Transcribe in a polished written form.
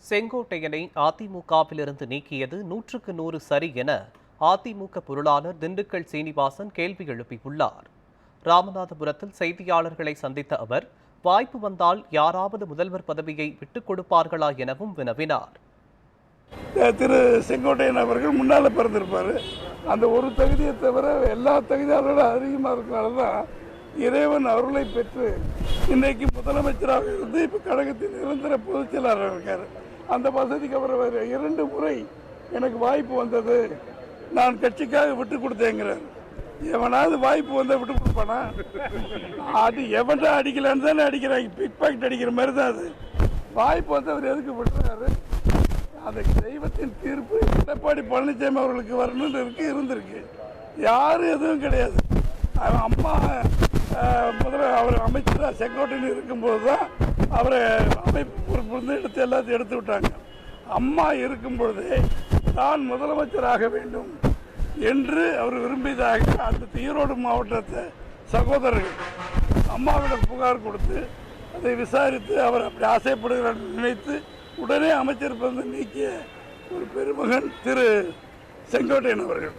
செங்கோட்டையனை அதிமுகவிலிருந்து நீக்கியது 100க்கு 100 சரி என அதிமுக பொருளாளர் திண்டுக்கல் சீனிவாசன் கேள்வி எழுப்பியுள்ளார். ராமநாதபுரத்தில் செய்தியாளர்களை சந்தித்த அவர், வாய்ப்பு வந்தால் யாராவது முதல்வர் பதவியை விட்டுக் கொடுப்பார்களா எனவும் வினவினார். திரு செங்கோட்டையன் அவர்கள் முன்னால பிறந்திருப்பாரு. அந்த ஒரு தகுதியை தவிர எல்லா தகுதியாளரோட அதிகமாக இருக்கிறனால தான் இறைவன் அருளை பெற்று இன்னைக்கு முதலமைச்சராக இருந்து இப்போ கழகத்தின் நிரந்தர பொதுச் செயலாளர் இருக்காரு. அந்த வசதிக்கு அவர் 2 முறை எனக்கு வாய்ப்பு வந்தது, நான் கட்சிக்காக விட்டு கொடுத்தேங்கிறார். எவனாவது வாய்ப்பு வந்தால் விட்டு கொடுப்பானா? அது எவன்டா அடிக்கலான்னு தானே அடிக்கிறாங்க, பிக் பாக்கெட் அடிக்கிற மாதிரி தான் அது. வாய்ப்பு வந்து அவர் எதுக்கு விட்டுறாரு? அந்த தெய்வத்தின் தீர்ப்பு எடப்பாடி பழனிசாமி அவர்களுக்கு வரணும்னு இருந்திருக்கு. யாரும் எதுவும் கிடையாது. அம்மா அவர் அமைச்சராக செங்கோட்டையில் இருக்கும்போது தான் அவரை அமைப்பு பொறுப்பு எல்லாத்தையும் எடுத்து விட்டாங்க. அம்மா இருக்கும் பொழுதே தான் முதலமைச்சராக வேண்டும் என்று அவர் விரும்பியதாக அந்த ஈரோடு மாவட்டத்தை சகோதரர்கள் அம்மாவிடம் புகார் கொடுத்து அதை விசாரித்து அவர் அப்படி ஆசைப்படுகிறார் நினைத்து உடனே அமைச்சர் பதவி நீக்கிய ஒரு பெருமகன் திரு செங்கோட்டையன் அவர்கள்.